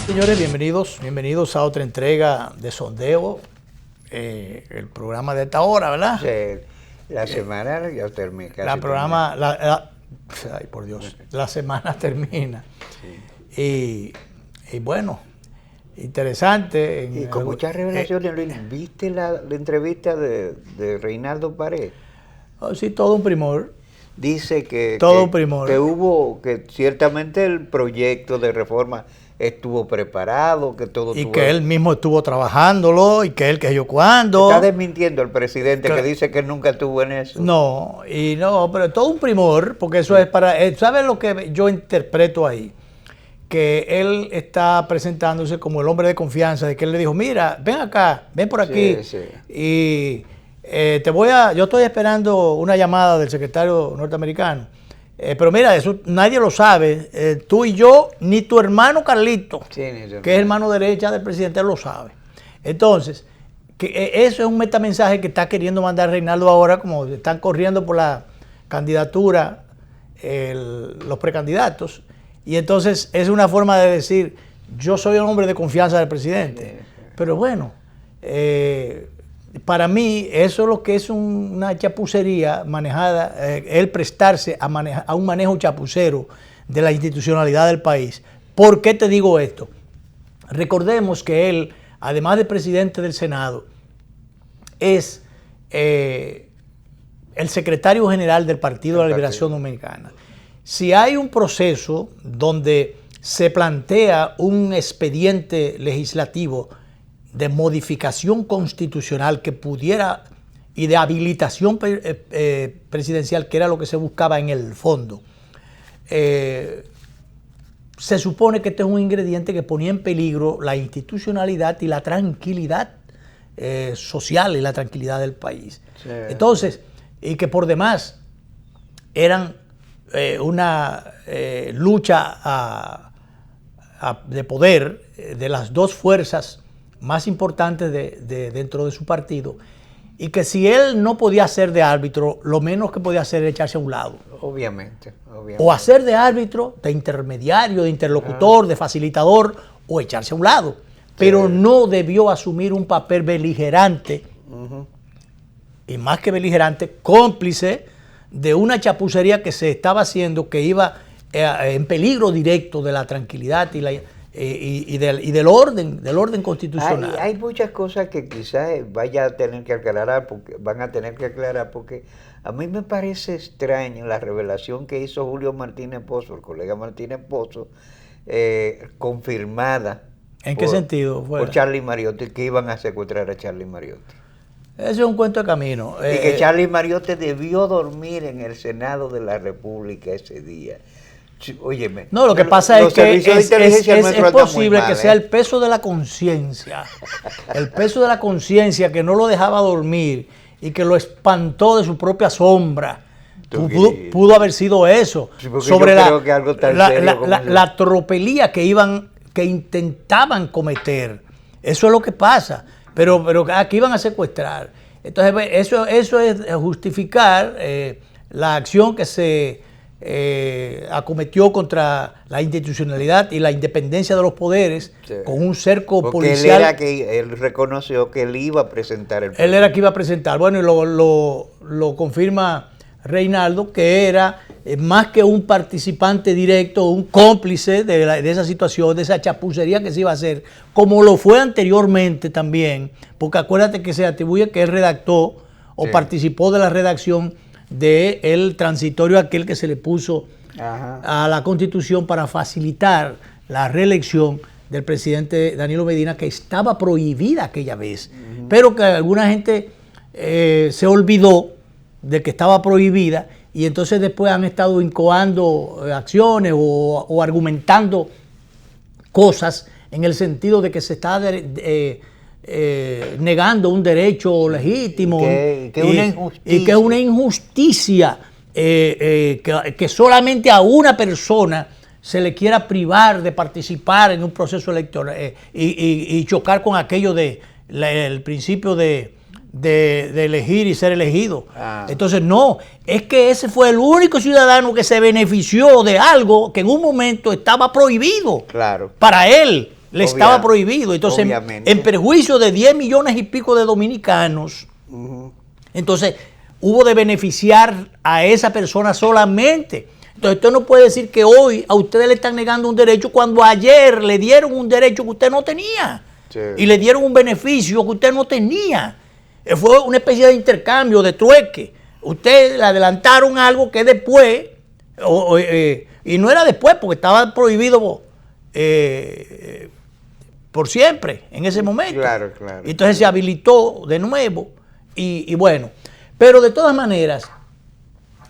Señores, bienvenidos a otra entrega de Sondeo, el programa de esta hora, ¿verdad? Sí, la semana ya termina. Ay, por Dios, la semana termina. Sí. Y bueno, interesante. Y con muchas revelaciones, ¿viste la entrevista de Reinaldo Pared? Oh, sí, todo un primor. Dice que ciertamente el proyecto de reforma estuvo preparado, que todo y que él mismo estuvo trabajándolo, y que yo cuando. Está desmintiendo el presidente que dice que nunca estuvo en eso. No, pero todo un primor, porque eso es para. ¿Sabes lo que yo interpreto ahí? Que él está presentándose como el hombre de confianza, de que él le dijo, mira, ven acá, ven por aquí, y yo estoy esperando una llamada del secretario norteamericano. Pero mira, eso nadie lo sabe, tú y yo, ni tu hermano Carlito, que es hermano derecha del presidente, lo sabe. Entonces, eso es un metamensaje que está queriendo mandar Reinaldo ahora, como están corriendo por la candidatura los precandidatos, y entonces es una forma de decir, yo soy el hombre de confianza del presidente. Pero bueno, para mí eso es lo que es una chapucería manejada, el prestarse a un manejo chapucero de la institucionalidad del país. ¿Por qué te digo esto? Recordemos que él, además de presidente del Senado, es el secretario general del Partido de la Liberación Dominicana. Si hay un proceso donde se plantea un expediente legislativo de modificación constitucional que pudiera, y de habilitación presidencial, que era lo que se buscaba en el fondo, se supone que este es un ingrediente que ponía en peligro la institucionalidad y la tranquilidad social y la tranquilidad del país. Sí. Entonces, y que por demás eran una lucha de poder de las dos fuerzas más importantes dentro de su partido, y que si él no podía hacer de árbitro, lo menos que podía hacer era echarse a un lado. Obviamente. O hacer de árbitro, de intermediario, de interlocutor, de facilitador, o echarse a un lado. Pero no debió asumir un papel beligerante, y más que beligerante, cómplice de una chapucería que se estaba haciendo, que iba en peligro directo de la tranquilidad y del orden constitucional. Hay muchas cosas que quizás van a tener que aclarar, porque a mí me parece extraña la revelación que hizo Julio Martínez Pozo, el colega Martínez Pozo, confirmada. ¿En qué sentido? Por Charlie Mariotti, que iban a secuestrar a Charlie Mariotti. Eso es un cuento de camino. Y que Charlie Mariotti debió dormir en el Senado de la República ese día. Óyeme. No, lo que pasa es que es posible que sea el peso de la conciencia. El peso de la conciencia que no lo dejaba dormir y que lo espantó de su propia sombra. Pudo haber sido eso. Sí, sobre la tropelía que intentaban cometer. Eso es lo que pasa. Pero aquí iban a secuestrar. Entonces, eso es justificar la acción que se acometió contra la institucionalidad y la independencia de los poderes, con un cerco policial. Él reconoció que él iba a presentar el proyecto. Él era que iba a presentar. Bueno, y lo confirma Reinaldo, que era más que un participante directo, un cómplice de esa situación, de esa chapucería que se iba a hacer, como lo fue anteriormente también, porque acuérdate que se atribuye que él redactó o participó de la redacción del transitorio aquel que se le puso a la Constitución para facilitar la reelección del presidente Danilo Medina, que estaba prohibida aquella vez, pero que alguna gente se olvidó de que estaba prohibida, y entonces después han estado incoando acciones o argumentando cosas en el sentido de que se está negando un derecho legítimo y que es una injusticia que solamente a una persona se le quiera privar de participar en un proceso electoral y chocar con aquello el principio de elegir y ser elegido. Entonces no, es que ese fue el único ciudadano que se benefició de algo que en un momento estaba prohibido para él. le estaba prohibido. Entonces, obviamente, en perjuicio de 10 millones y pico de dominicanos, entonces hubo de beneficiar a esa persona solamente. Entonces usted no puede decir que hoy a ustedes le están negando un derecho cuando ayer le dieron un derecho que usted no tenía. Sí. Y le dieron un beneficio que usted no tenía. Fue una especie de intercambio, de trueque. Usted le adelantaron algo que después, y no era después porque estaba prohibido por siempre en ese momento. Claro, claro. Entonces se habilitó de nuevo y bueno. Pero de todas maneras,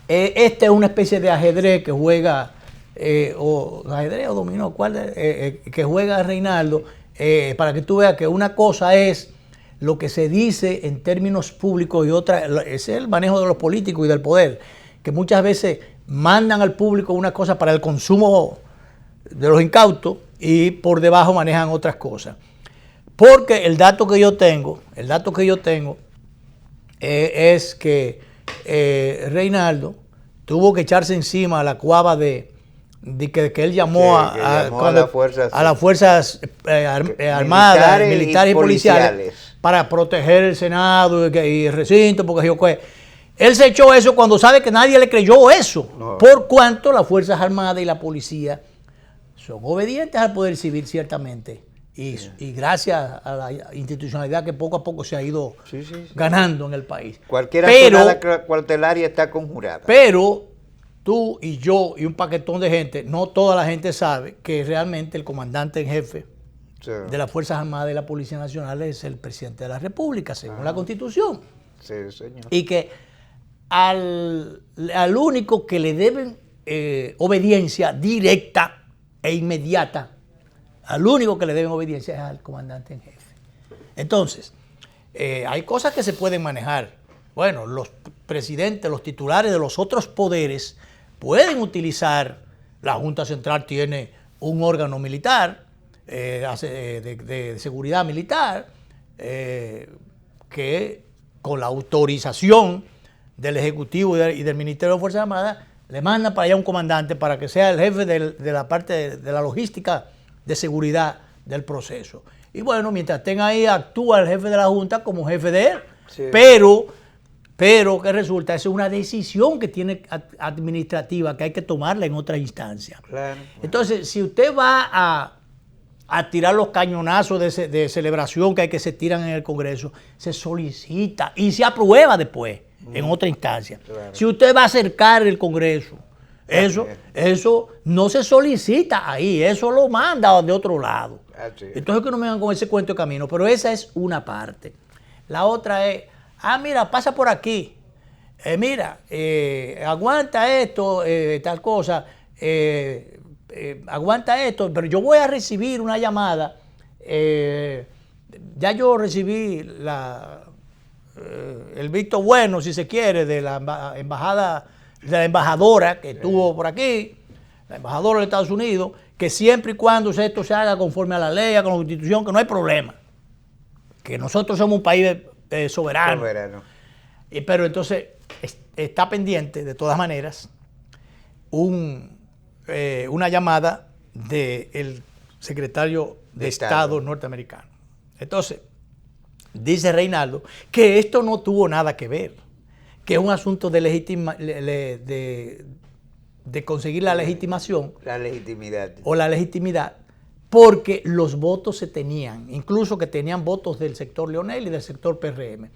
esta es una especie de ajedrez que juega, o ajedrez o dominó, que juega Reinaldo, para que tú veas que una cosa es lo que se dice en términos públicos y otra es el manejo de los políticos y del poder, que muchas veces mandan al público una cosa para el consumo de los incautos y por debajo manejan otras cosas. Porque el dato que yo tengo es que Reinaldo tuvo que echarse encima a la cuava de que él llamó a las fuerzas armadas, militares y policiales para proteger el Senado y el recinto, porque él se echó eso cuando sabe que nadie le creyó eso, por cuanto las fuerzas armadas y la policía son obedientes al poder civil ciertamente. Y gracias a la institucionalidad que poco a poco se ha ido ganando en el país. Cualquier accionada cuartelaria está conjurada. Pero tú y yo y un paquetón de gente, no toda la gente sabe que realmente el comandante en jefe de las Fuerzas Armadas y la Policía Nacional es el presidente de la República, según la Constitución. Sí, señor. Y que al único que le deben obediencia directa e inmediata, al único que le deben obediencia es al comandante en jefe. Entonces, hay cosas que se pueden manejar. Bueno, los presidentes, los titulares de los otros poderes pueden utilizar, la Junta Central tiene un órgano militar, de seguridad militar, que con la autorización del Ejecutivo y del Ministerio de Fuerzas Armadas, le manda para allá un comandante para que sea el jefe de la parte de la logística de seguridad del proceso. Y bueno, mientras estén ahí, actúa el jefe de la Junta como jefe de él. Sí. Pero que resulta, es una decisión que tiene administrativa que hay que tomarla en otra instancia. Claro. Entonces, si usted va a tirar los cañonazos de celebración que se tiran en el Congreso, se solicita y se aprueba después en otra instancia. Claro. Si usted va a acercar el Congreso, eso no se solicita ahí, eso lo manda de otro lado. Entonces que no me vengan con ese cuento de camino, pero esa es una parte. La otra es, mira, pasa por aquí, aguanta esto, tal cosa, aguanta esto, pero yo voy a recibir una llamada, ya yo recibí el visto bueno, si se quiere, de la embajadora que estuvo por aquí, la embajadora de Estados Unidos, que siempre y cuando esto se haga conforme a la ley, con la Constitución, que no hay problema, que nosotros somos un país soberano. Pero entonces está pendiente, de todas maneras, una llamada del secretario de Estado norteamericano. Entonces, dice Reinaldo que esto no tuvo nada que ver, que es un asunto de conseguir la legitimación. La legitimidad. O la legitimidad, porque los votos se tenían, incluso que tenían votos del sector Leonel y del sector PRM.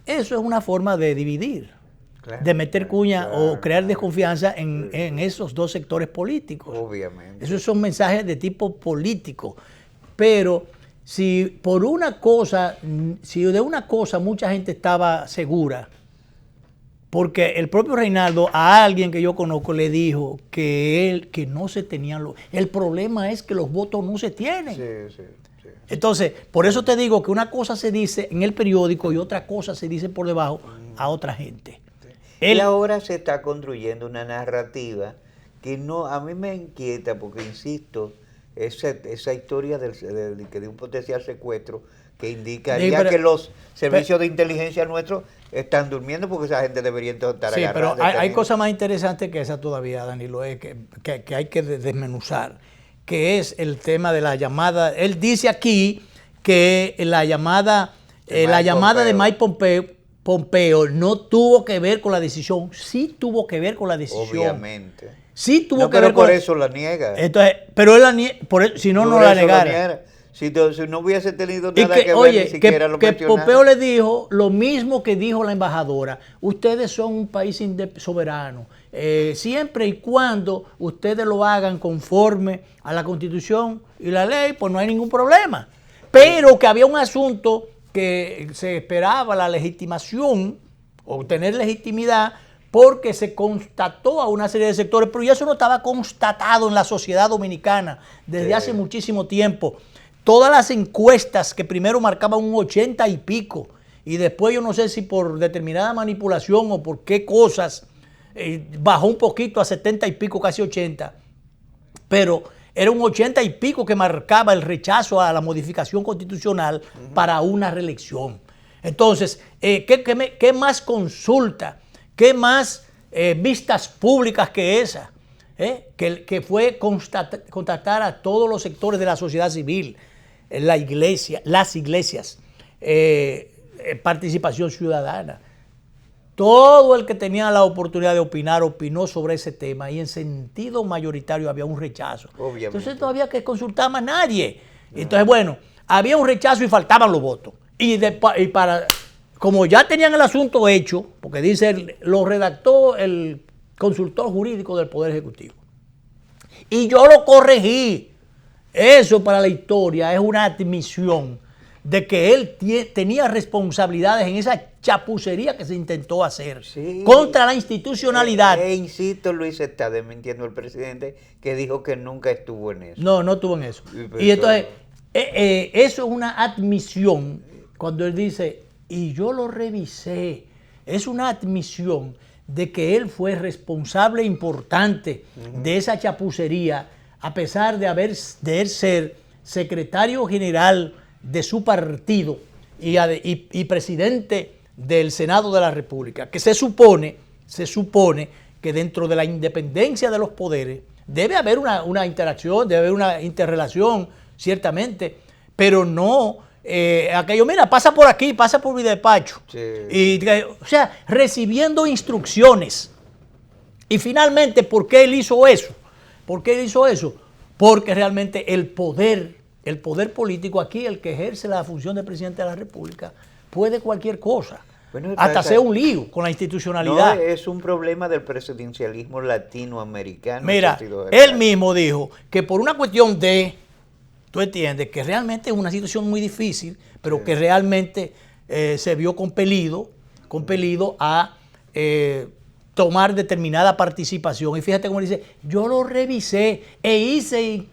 Eso es una forma de dividir, de meter cuña o crear desconfianza en esos dos sectores políticos. Obviamente. Esos son mensajes de tipo político. Pero si de una cosa mucha gente estaba segura, porque el propio Reinaldo a alguien que yo conozco le dijo que no se tenían el problema es que los votos no se tienen. Sí. Entonces, por eso te digo que una cosa se dice en el periódico y otra cosa se dice por debajo a otra gente. Y ahora se está construyendo una narrativa que a mí me inquieta porque, insisto, esa historia de un potencial secuestro que indicaría que los servicios de inteligencia nuestros están durmiendo porque esa gente debería estar agarrada. Pero hay cosas más interesantes que esa todavía, Danilo, que hay que desmenuzar. que es el tema de la llamada. Él dice aquí que la llamada de Mike Pompeo no tuvo que ver con la decisión. Sí tuvo que ver con la decisión. Obviamente. Sí tuvo no, que ver con por eso la niega. Entonces, pero él la niega, si no, no la negara. Si no hubiese tenido nada que ver, oye, ni siquiera lo mencionara. Pompeo le dijo lo mismo que dijo la embajadora. Ustedes son un país soberano. Siempre y cuando ustedes lo hagan conforme a la Constitución y la ley, pues no hay ningún problema. Pero que había un asunto que se esperaba la legitimación, obtener legitimidad, porque se constató a una serie de sectores, pero ya eso no estaba constatado en la sociedad dominicana desde hace muchísimo tiempo. Todas las encuestas que primero marcaban un 80 y pico, y después yo no sé si por determinada manipulación o por qué cosas, bajó un poquito a 70 y pico, casi 80, pero era un 80 y pico que marcaba el rechazo a la modificación constitucional para una reelección. Entonces, ¿qué más consulta? ¿Qué más vistas públicas que esa? Que fue contactar a todos los sectores de la sociedad civil, la iglesia, las iglesias, participación ciudadana. Todo el que tenía la oportunidad de opinar, opinó sobre ese tema y en sentido mayoritario había un rechazo. Obviamente. Entonces no había que consultar más a nadie. Entonces, bueno, había un rechazo y faltaban los votos. Como ya tenían el asunto hecho, porque dice, lo redactó el consultor jurídico del Poder Ejecutivo. Y yo lo corregí. Eso para la historia es una admisión de que él tenía responsabilidades en esa chapucería que se intentó hacer contra la institucionalidad. Insisto, Luis, está desmintiendo el presidente que dijo que nunca estuvo en eso. No estuvo en eso. Y entonces, eso es una admisión cuando él dice, y yo lo revisé, es una admisión de que él fue responsable importante de esa chapucería, a pesar de él ser secretario general de su partido y presidente del Senado de la República, que se supone que dentro de la independencia de los poderes debe haber una interacción, debe haber una interrelación, ciertamente, pero no aquello, mira, pasa por aquí, pasa por mi despacho. Sí. O sea, recibiendo instrucciones. Y finalmente, ¿por qué él hizo eso? ¿Por qué él hizo eso? Porque realmente el poder político aquí, el que ejerce la función de presidente de la República, puede cualquier cosa. Bueno, hasta hacer un lío con la institucionalidad. No, es un problema del presidencialismo latinoamericano. Mira, él mismo dijo que por una cuestión de, tú entiendes, que realmente es una situación muy difícil, pero que realmente se vio compelido a tomar determinada participación. Y fíjate cómo dice, yo lo revisé e hice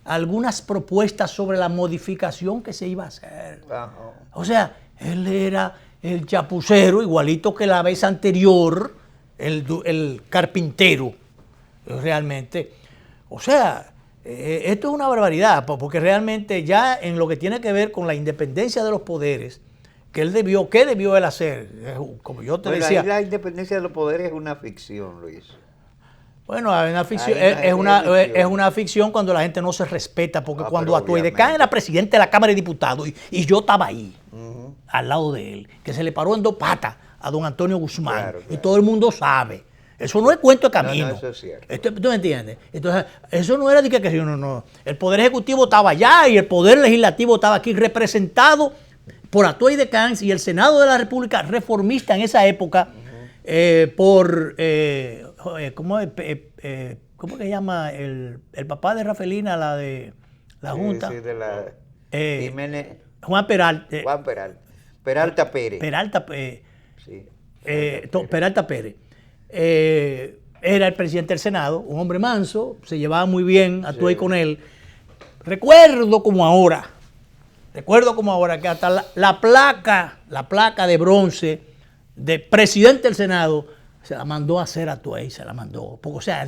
algunas propuestas sobre la modificación que se iba a hacer. O sea, él era el chapucero, igualito que la vez anterior, el carpintero, realmente. O sea, esto es una barbaridad, porque realmente ya en lo que tiene que ver con la independencia de los poderes, ¿qué debió él hacer? Como yo te decía. La independencia de los poderes es una ficción, Luis. Bueno, es una ficción cuando la gente no se respeta, porque cuando Atueidecán era presidente de la Cámara de Diputados y yo estaba ahí, al lado de él, que se le paró en dos patas a don Antonio Guzmán, y todo el mundo sabe. Eso no es cuento de camino. No, eso es cierto. ¿Tú me entiendes? Entonces, eso no era de que no. El Poder Ejecutivo estaba allá y el Poder Legislativo estaba aquí representado por Atueidecán y el Senado de la República reformista en esa época, por... ¿cómo que llama el papá de Rafelina, la de la Junta? Sí, de la Jiménez. Juan Peralta. Peralta Pérez. Peralta Pérez. Era el presidente del Senado, un hombre manso, se llevaba muy bien, actué con él. Recuerdo como ahora que hasta la placa de bronce de presidente del Senado se la mandó a hacer a Atuey, o sea,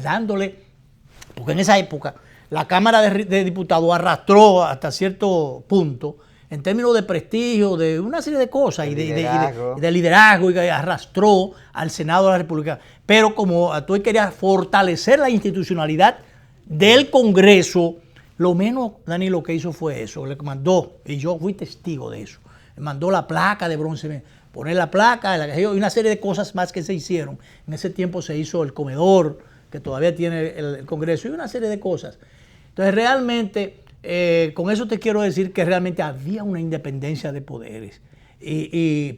porque en esa época la Cámara de Diputados arrastró hasta cierto punto, en términos de prestigio, de una serie de cosas, de liderazgo, y arrastró al Senado de la República. Pero como Atuey quería fortalecer la institucionalidad del Congreso, lo menos Dani lo que hizo fue eso, le mandó, y yo fui testigo de eso, le mandó la placa de bronce, poner la placa, y una serie de cosas más que se hicieron. En ese tiempo se hizo el comedor, que todavía tiene el Congreso, y una serie de cosas. Entonces realmente, con eso te quiero decir que realmente había una independencia de poderes,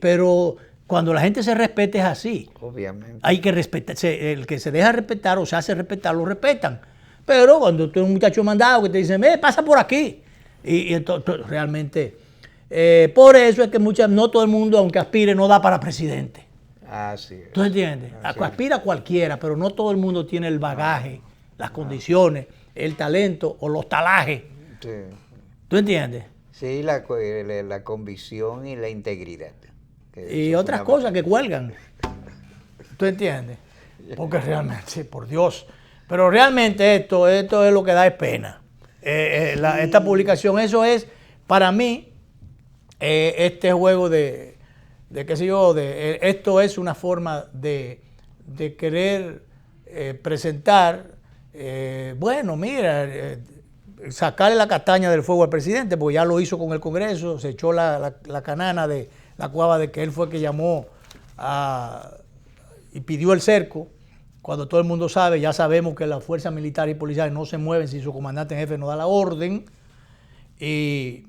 pero cuando la gente se respete es así. Obviamente. Hay que respetar, el que se deja respetar o se hace respetar, lo respetan. Pero cuando tú eres un muchacho mandado que te dicen, pasa por aquí, y entonces realmente, por eso es que no todo el mundo, aunque aspire, no da para presidente. Así es. ¿Tú entiendes? Aspira cualquiera, pero no todo el mundo tiene el bagaje, las condiciones, el talento o los talajes. Sí. ¿Tú entiendes? Sí, la convicción y la integridad. Y otras cosas que cuelgan. ¿Tú entiendes? Porque realmente, por Dios. Pero realmente esto es lo que da pena. Esta publicación, eso es, para mí, este juego de qué sé yo, esto es una forma de querer presentar, bueno, mira, sacarle la castaña del fuego al presidente, porque ya lo hizo con el Congreso, se echó la canana de la cuava de que él fue que llamó y pidió el cerco, cuando todo el mundo sabe, ya sabemos que las fuerzas militares y policiales no se mueven si su comandante en jefe no da la orden. Y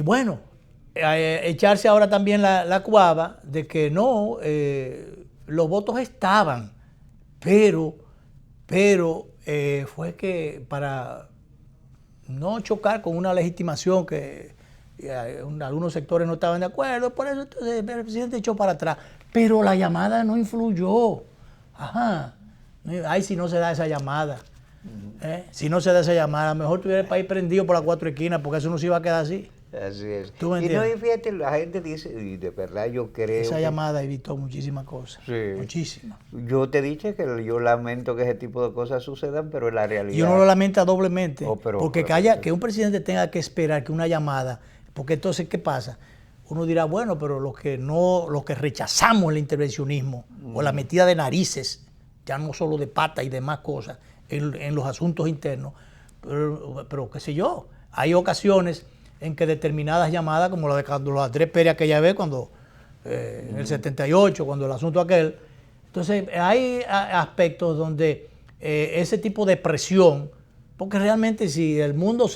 bueno, echarse ahora también la cuava de que no, los votos estaban, pero fue que para no chocar con una legitimación que algunos sectores no estaban de acuerdo, por eso entonces el presidente echó para atrás. Pero la llamada no influyó. Ajá. Ay, si no se da esa llamada. Si no se da esa llamada, mejor tuviera el país prendido por las cuatro esquinas, porque eso no se iba a quedar así. Así es. ¿Tú me y no, entiendes? y fíjate, la gente dice, y de verdad yo creo Esa que, llamada evitó muchísimas cosas. Sí. Muchísimas. Yo te dije que yo lamento que ese tipo de cosas sucedan, pero es la realidad. Y uno lo lamenta doblemente, porque pero que un presidente tenga que esperar que una llamada, porque entonces, ¿qué pasa? Uno dirá, bueno, pero los que rechazamos el intervencionismo o la metida de narices, ya no solo de pata y demás cosas, en los asuntos internos, pero qué sé yo, hay ocasiones en que determinadas llamadas, como la de Carlos Andrés Pérez aquella vez, cuando en el 78, cuando el asunto aquel, entonces hay aspectos donde ese tipo de presión, porque realmente si el mundo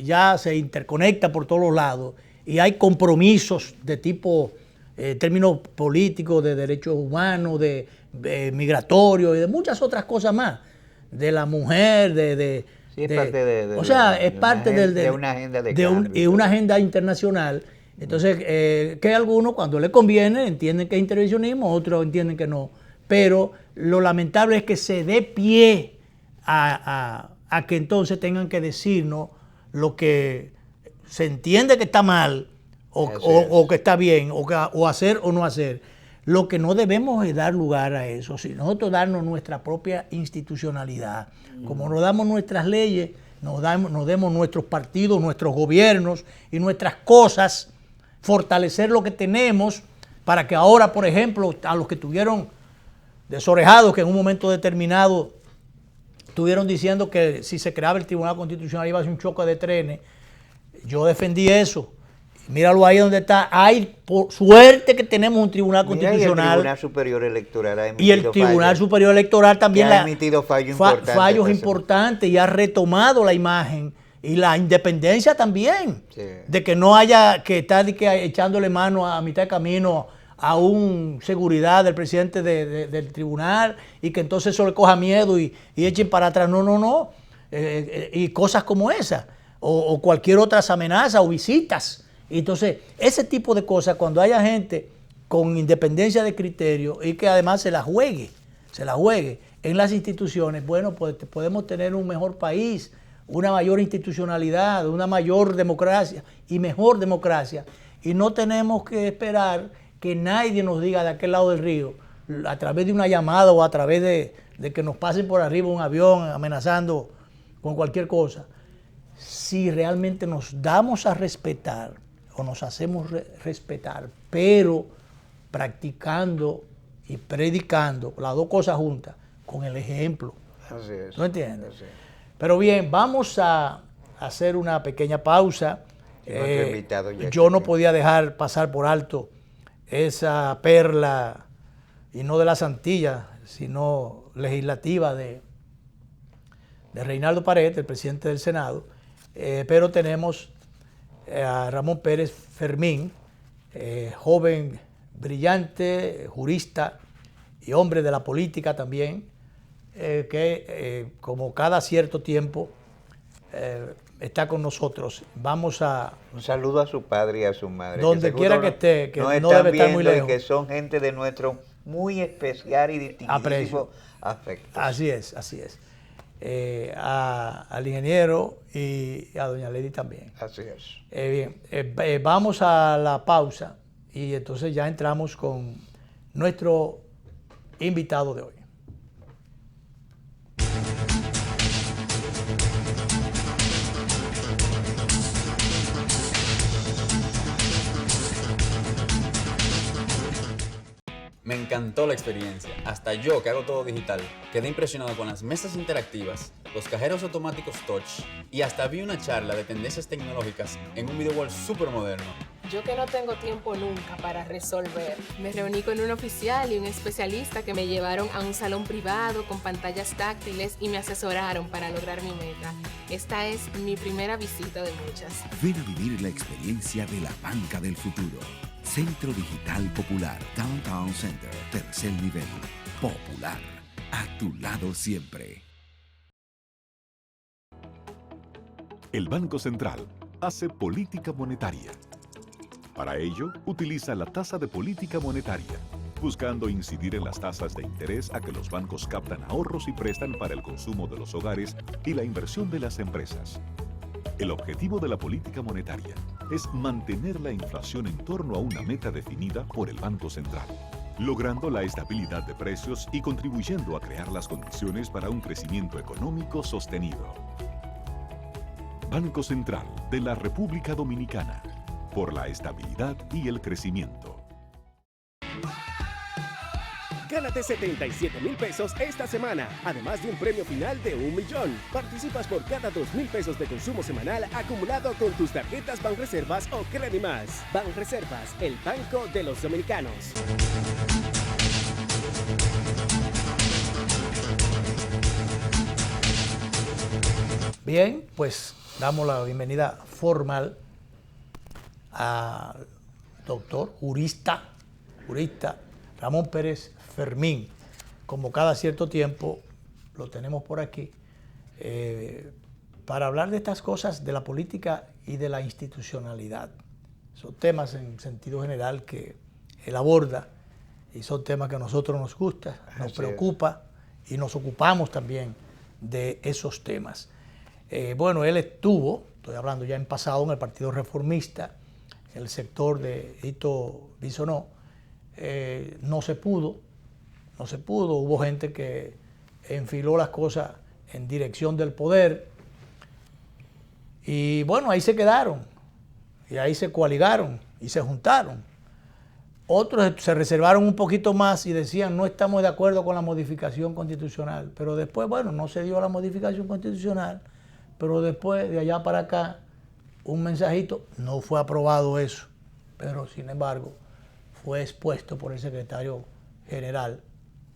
ya se interconecta por todos los lados y hay compromisos de tipo, términos políticos, de derechos humanos, de migratorios y de muchas otras cosas más, de la mujer, sí, es parte o sea, es parte de una agenda de cambio, y una agenda internacional. Entonces, que algunos cuando les conviene entienden que es intervencionismo, otros entienden que no. Pero lo lamentable es que se dé pie a que entonces tengan que decirnos lo que se entiende que está mal o que está bien, o hacer o no hacer. Lo que no debemos es dar lugar a eso, sino nosotros darnos nuestra propia institucionalidad. Como nos damos nuestras leyes, nos demos nuestros partidos, nuestros gobiernos y nuestras cosas, fortalecer lo que tenemos para que ahora, por ejemplo, a los que tuvieron desorejados, que en un momento determinado estuvieron diciendo que si se creaba el Tribunal Constitucional iba a ser un choque de trenes, yo defendí eso. Míralo ahí donde está. Hay por suerte que tenemos un Tribunal Constitucional. Y el Tribunal Superior Electoral ha emitido y el Tribunal Superior Electoral también ha emitido fallos importantes y ha retomado la imagen y la independencia también. Sí. De que no haya que estar echándole mano a mitad de camino a un seguridad del presidente del tribunal y que entonces eso le coja miedo y echen para atrás. No. Y cosas como esas. O cualquier otras amenazas o visitas. Entonces, ese tipo de cosas, cuando haya gente con independencia de criterio y que además se la juegue en las instituciones, bueno, pues podemos tener un mejor país, una mayor institucionalidad, una mayor democracia y mejor democracia. Y no tenemos que esperar que nadie nos diga de aquel lado del río, a través de una llamada o a través de que nos pasen por arriba un avión amenazando con cualquier cosa. Si realmente nos damos a respetar o nos hacemos respetar, pero practicando y predicando, las dos cosas juntas, con el ejemplo. Así es. ¿No entiendes? Así es. Pero bien, vamos a hacer una pequeña pausa. Y nuestro invitado ya Yo no aquí. podía dejar pasar por alto esa perla, y no de las Antillas, sino legislativa de Reinaldo Paredes, el presidente del Senado. Pero tenemos a Ramón Pérez Fermín, joven, brillante, jurista y hombre de la política también, que como cada cierto tiempo está con nosotros. Vamos a... Un saludo a su padre y a su madre. Donde seguro quiera que esté, que nos no están debe estar muy viendo lejos. y que son gente de nuestro muy especial y distinguidísimo afecto. Así es, así es. Al ingeniero y a doña Lady también. Así es. Bien, vamos a la pausa y entonces ya entramos con nuestro invitado de hoy. Me encantó la experiencia. Hasta yo, que hago todo digital, quedé impresionado con las mesas interactivas, los cajeros automáticos touch y hasta vi una charla de tendencias tecnológicas en un video wall súper moderno. Yo que no tengo tiempo nunca para resolver, me reuní con un oficial y un especialista que me llevaron a un salón privado con pantallas táctiles y me asesoraron para lograr mi meta. Esta es mi primera visita de muchas. Ven a vivir la experiencia de la banca del futuro. Centro Digital Popular, Downtown Center, tercer nivel. Popular, a tu lado siempre. El Banco Central hace política monetaria. Para ello, utiliza la tasa de política monetaria, buscando incidir en las tasas de interés a que los bancos captan ahorros y prestan para el consumo de los hogares y la inversión de las empresas. El objetivo de la política monetaria es mantener la inflación en torno a una meta definida por el Banco Central, logrando la estabilidad de precios y contribuyendo a crear las condiciones para un crecimiento económico sostenido. Banco Central de la República Dominicana, por la estabilidad y el crecimiento. Gánate 77,000 pesos esta semana, además de un premio final de 1 millón. Participas por cada 2,000 pesos de consumo semanal acumulado con tus tarjetas Banreservas o Credimás. Banreservas, el banco de los dominicanos. Bien, pues damos la bienvenida formal al doctor, jurista Ramón Pérez Fermín. Como cada cierto tiempo lo tenemos por aquí para hablar de estas cosas de la política y de la institucionalidad. Son temas en sentido general que él aborda y son temas que a nosotros nos gusta, nos preocupa y nos ocupamos también de esos temas. Bueno, él estuvo, estoy hablando ya en pasado, en el Partido Reformista, en el sector de Hito Bisonó. No se pudo, hubo gente que enfiló las cosas en dirección del poder y bueno, ahí se quedaron y ahí se coaligaron y se juntaron. Otros se reservaron un poquito más y decían no estamos de acuerdo con la modificación constitucional, pero después, bueno, no se dio la modificación constitucional, pero después de allá para acá un mensajito, no fue aprobado eso, pero sin embargo fue expuesto por el secretario general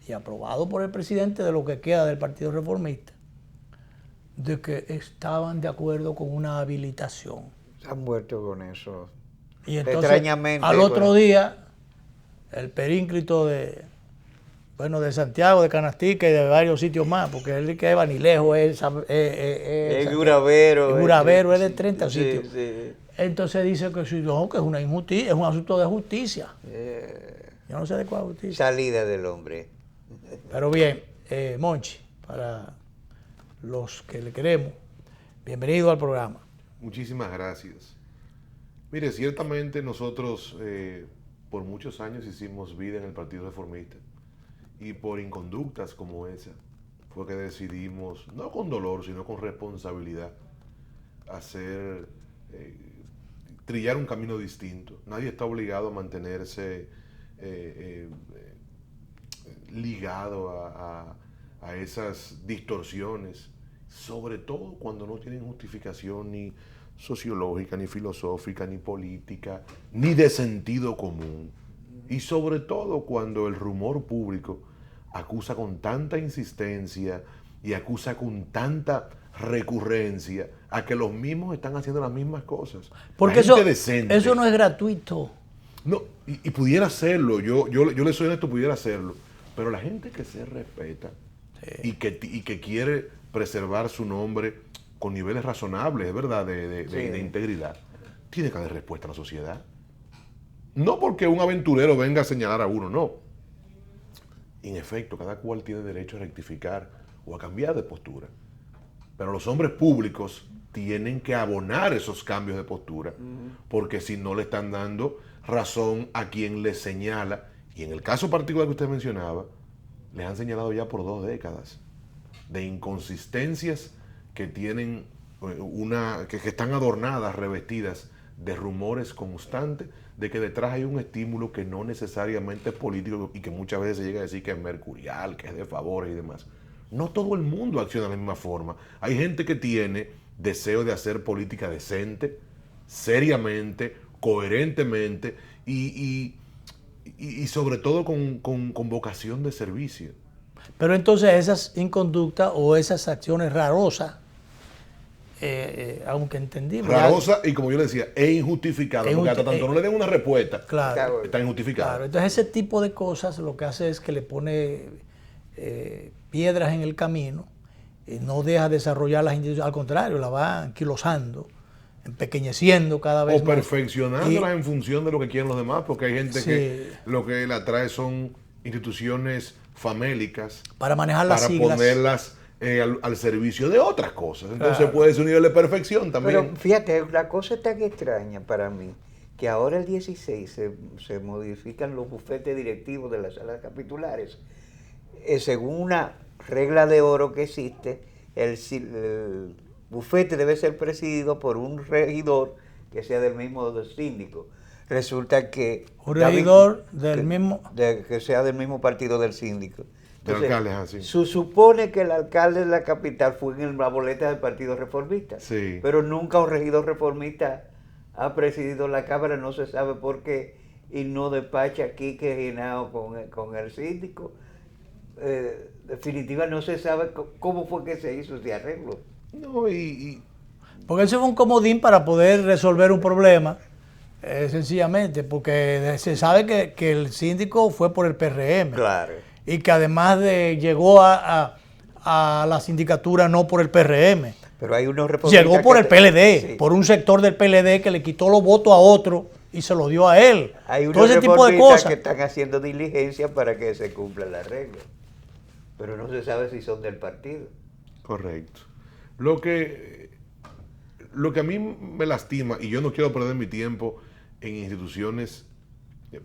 y aprobado por el presidente de lo que queda del Partido Reformista, de que estaban de acuerdo con una habilitación. Se han muerto con eso. Y entonces, extrañamente, al otro día, el perínclito de Santiago, de Canastica y de varios sitios más, porque él que va ni lejos, es Guravero, es de 30 sitios. Sí. Entonces dice que no, que es una injusticia, es un asunto de justicia. Yo no sé de cuál justicia. Salida del hombre. Pero bien, Monchi, para los que le queremos, bienvenido al programa. Muchísimas gracias. Mire, ciertamente nosotros por muchos años hicimos vida en el Partido Reformista y por inconductas como esa fue que decidimos, no con dolor, sino con responsabilidad, trillar un camino distinto. Nadie está obligado a mantenerse ligado a esas distorsiones, sobre todo cuando no tienen justificación ni sociológica, ni filosófica, ni política, ni de sentido común. Y sobre todo cuando el rumor público acusa con tanta insistencia y acusa con tanta recurrencia a que los mismos están haciendo las mismas cosas. Porque eso no es gratuito. No, y pudiera hacerlo, yo le soy honesto, pudiera hacerlo, pero la gente que se respeta y que quiere preservar su nombre con niveles razonables, ¿verdad?, de integridad, tiene que dar respuesta a la sociedad. No porque un aventurero venga a señalar a uno, no. En efecto, cada cual tiene derecho a rectificar o a cambiar de postura. Pero los hombres públicos tienen que abonar esos cambios de postura, porque si no le están dando razón a quien les señala, y en el caso particular que usted mencionaba, les han señalado ya por 2 décadas de inconsistencias que tienen que están adornadas, revestidas de rumores constantes de que detrás hay un estímulo que no necesariamente es político y que muchas veces se llega a decir que es mercurial, que es de favores y demás. No todo el mundo acciona de la misma forma. Hay gente que tiene deseo de hacer política decente, seriamente, coherentemente y sobre todo con vocación de servicio. Pero entonces esas inconductas o esas acciones rarosas, aunque entendimos. Rarosa y, como yo le decía, es injustificada, porque hasta tanto no le den una respuesta, claro, está injustificada. Claro, entonces ese tipo de cosas lo que hace es que le pone piedras en el camino, no deja desarrollar las instituciones, al contrario, la va anquilosando, empequeñeciendo cada vez más. O perfeccionándolas en función de lo que quieren los demás, porque hay gente que lo que le atrae son instituciones famélicas para manejar las siglas, para ponerlas al servicio de otras cosas. Entonces puede ser un nivel de perfección también. Pero fíjate, la cosa es tan extraña para mí que ahora el 16 se modifican los bufetes directivos de las salas capitulares. Según una regla de oro que existe, el bufete debe ser presidido por un regidor que sea del mismo del síndico. Resulta que un regidor que sea del mismo partido del síndico. Entonces, alcalde, así. Se supone que el alcalde de la capital fue en la boleta del Partido Reformista, sí, pero nunca un regidor reformista ha presidido la Cámara, no se sabe por qué, y no despacha aquí que Genao con el síndico. Definitiva no se sabe cómo fue que se hizo ese arreglo. No, porque eso fue un comodín para poder resolver un problema, sencillamente, porque se sabe que el síndico fue por el PRM. Claro. Y que además llegó a la sindicatura no por el PRM. Pero hay unos republicanos. Llegó por el PLD, por un sector del PLD que le quitó los votos a otro y se los dio a él. Hay unos todo ese tipo de cosas que están haciendo diligencia para que se cumpla la regla. Pero no se sabe si son del partido. Correcto. Lo que a mí me lastima, y yo no quiero perder mi tiempo en instituciones,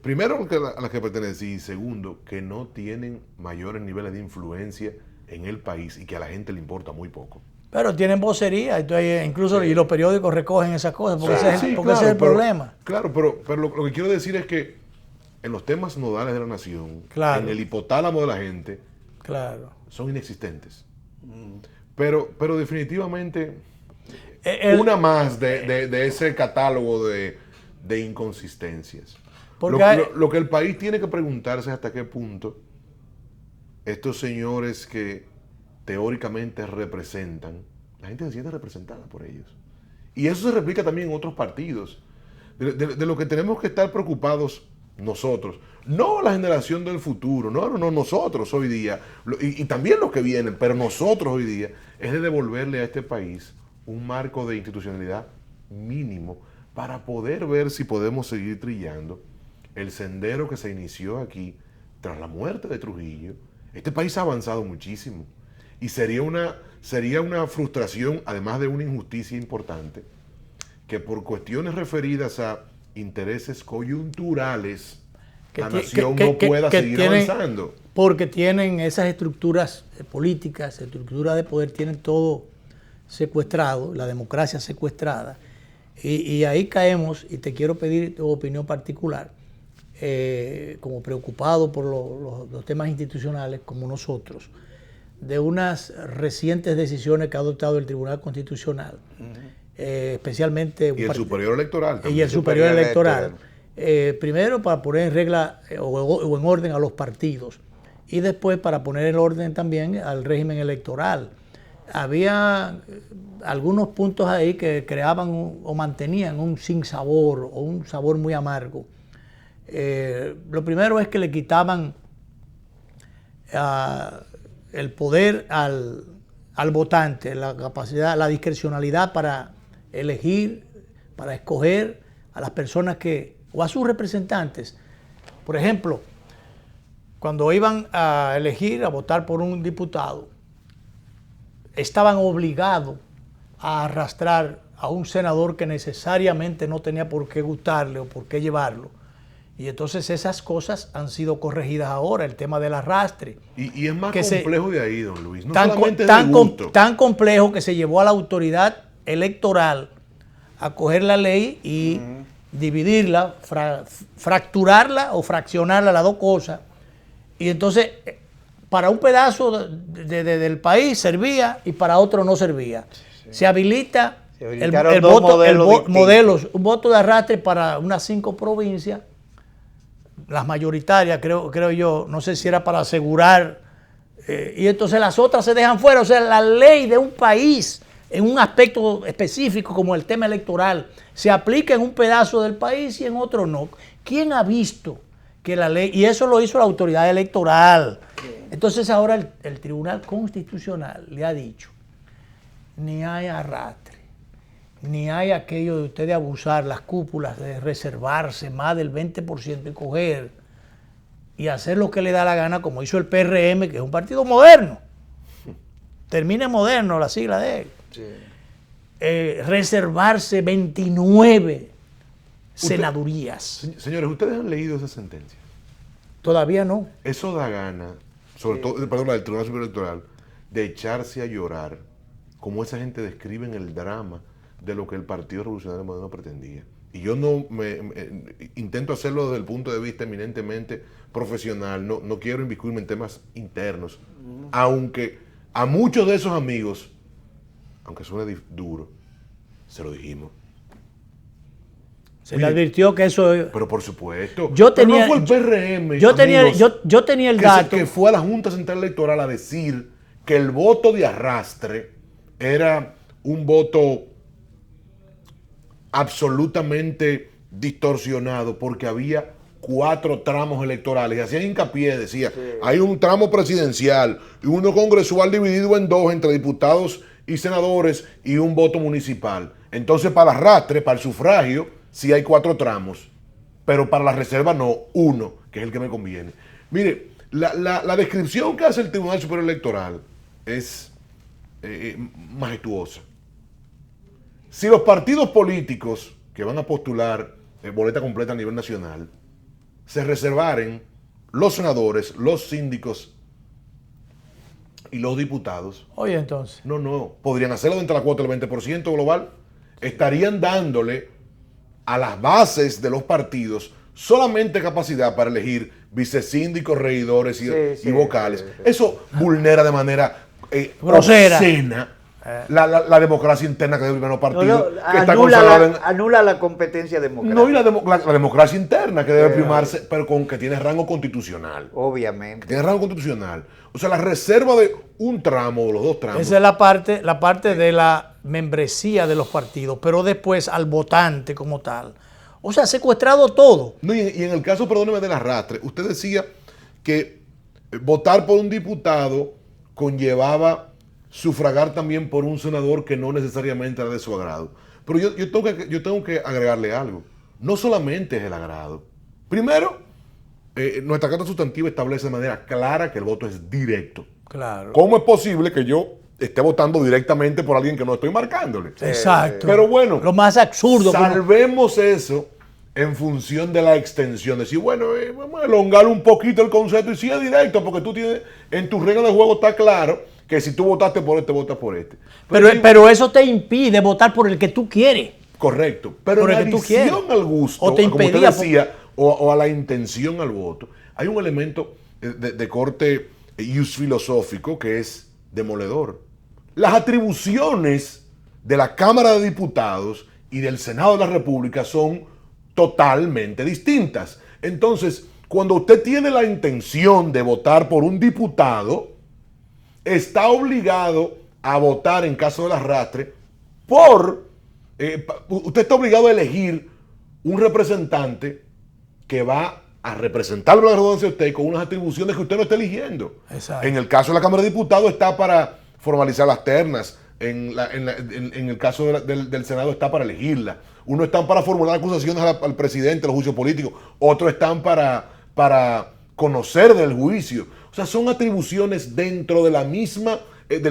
primero a las que pertenecí, y segundo, que no tienen mayores niveles de influencia en el país y que a la gente le importa muy poco. Pero tienen vocería, entonces incluso y los periódicos recogen esas cosas, porque ese es el problema. Claro, pero lo que quiero decir es que en los temas nodales de la nación, en el hipotálamo de la gente, son inexistentes. Pero definitivamente una más de ese catálogo de inconsistencias. Lo que el país tiene que preguntarse es hasta qué punto estos señores que teóricamente representan, la gente se siente representada por ellos. Y eso se replica también en otros partidos. De lo que tenemos que estar preocupados nosotros, no la generación del futuro, no nosotros hoy día, y también los que vienen, pero nosotros hoy día, es de devolverle a este país un marco de institucionalidad mínimo para poder ver si podemos seguir trillando el sendero que se inició aquí tras la muerte de Trujillo. Este país ha avanzado muchísimo y sería una frustración, además de una injusticia importante, que por cuestiones referidas a intereses coyunturales la nación no pueda seguir avanzando. Porque tienen esas estructuras políticas, estructuras de poder, tienen todo secuestrado, la democracia secuestrada. Y ahí caemos, y te quiero pedir tu opinión particular, como preocupado por los temas institucionales como nosotros. de unas recientes decisiones que ha adoptado el Tribunal Constitucional, especialmente... Y el Superior Electoral también. Y el Superior Electoral. Primero para poner en regla o en orden a los partidos y después para poner en orden también al régimen electoral. Había algunos puntos ahí que creaban o mantenían un sinsabor o un sabor muy amargo. Lo primero es que le quitaban el poder al votante, la capacidad, la discrecionalidad para elegir, para escoger a las personas o a sus representantes. Por ejemplo, cuando iban a elegir, a votar por un diputado, estaban obligados a arrastrar a un senador que necesariamente no tenía por qué gustarle o por qué llevarlo. Y entonces esas cosas han sido corregidas ahora, el tema del arrastre. Y es más complejo de ahí, don Luis. No tan, solamente tan, de gusto. Tan complejo que se llevó a la autoridad electoral a coger la ley y dividirla, fracturarla o fraccionarla, las dos cosas. Y entonces, para un pedazo del país servía y para otro no servía. Se habilita el voto de arrastre para unas 5 provincias, las mayoritarias, creo yo, no sé si era para asegurar, y entonces las otras se dejan fuera. O sea, la ley de un país, en un aspecto específico como el tema electoral, se aplica en un pedazo del país y en otro no. ¿Quién ha visto que la ley, y eso lo hizo la autoridad electoral? Entonces ahora el Tribunal Constitucional le ha dicho, ni hay arrastre, ni hay aquello de usted de abusar, las cúpulas, de reservarse más del 20% y coger y hacer lo que le da la gana, como hizo el PRM, que es un partido moderno. Termine moderno la sigla de él. Sí. Reservarse 29 senadurías. Señores, ¿ustedes han leído esa sentencia? Todavía no. Eso da gana, sobre todo, perdón, la del Tribunal Superior Electoral, de echarse a llorar, como esa gente describe en el drama de lo que el Partido Revolucionario Moderno pretendía. Y yo no intento hacerlo desde el punto de vista eminentemente profesional, no quiero inmiscuirme en temas internos, aunque a muchos de esos amigos, aunque suene duro, se lo dijimos. Se le advirtió que eso... Pero por supuesto. No fue el PRM. Yo tenía el dato. Que fue a la Junta Central Electoral a decir que el voto de arrastre era un voto absolutamente distorsionado porque había 4 tramos electorales. Y hacían hincapié, decía, hay un tramo presidencial y uno congresual dividido en 2 entre diputados y senadores y un voto municipal. Entonces para el arrastre, para el sufragio, sí hay 4 tramos, pero para la reserva no, 1, que es el que me conviene. Mire, la descripción que hace el Tribunal Superior Electoral es majestuosa. Si los partidos políticos que van a postular boleta completa a nivel nacional se reservaren los senadores, los síndicos y los diputados. Oye, entonces. No, podrían hacerlo dentro de la cuota del 20% global. Estarían dándole a las bases de los partidos solamente capacidad para elegir vicesíndicos, regidores y vocales. Eso vulnera de manera grosera, obscena la democracia interna que debe vivir los partidos. Anula la competencia democrática. No, y la democracia interna que debe primarse, pero que tiene rango constitucional. Obviamente. Que tiene rango constitucional. O sea, la reserva de un tramo o los 2 tramos. Esa es la parte de la membresía de los partidos, pero después al votante como tal. O sea, secuestrado todo. No, y en el caso, perdóneme, del arrastre, usted decía que votar por un diputado conllevaba sufragar también por un senador que no necesariamente era de su agrado. Pero yo tengo que agregarle algo. No solamente es el agrado. Primero, nuestra carta sustantiva establece de manera clara que el voto es directo. Claro. ¿Cómo es posible que yo esté votando directamente por alguien que no estoy marcándole? Exacto. Pero bueno, lo más absurdo. Salvemos eso en función de la extensión. Decir, bueno, vamos a elongar un poquito el concepto y sí es directo, porque tú tienes, en tus reglas de juego está claro que si tú votaste por este, votas por este. Pero eso te impide votar por el que tú quieres. Correcto. Pero en adición al gusto, o te como usted impedía decía, o a la intención al voto, hay un elemento de corte ius filosófico que es demoledor. Las atribuciones de la Cámara de Diputados y del Senado de la República son totalmente distintas. Entonces, cuando usted tiene la intención de votar por un diputado, está obligado a votar en caso del arrastre usted está obligado a elegir un representante que va a representar la redundancia de usted con unas atribuciones que usted no está eligiendo. Exacto. En el caso de la Cámara de Diputados está para formalizar las ternas, en el caso del Senado está para elegirla. Unos están para formular acusaciones al presidente, los juicios políticos, otros están para conocer del juicio. O sea, son atribuciones dentro de del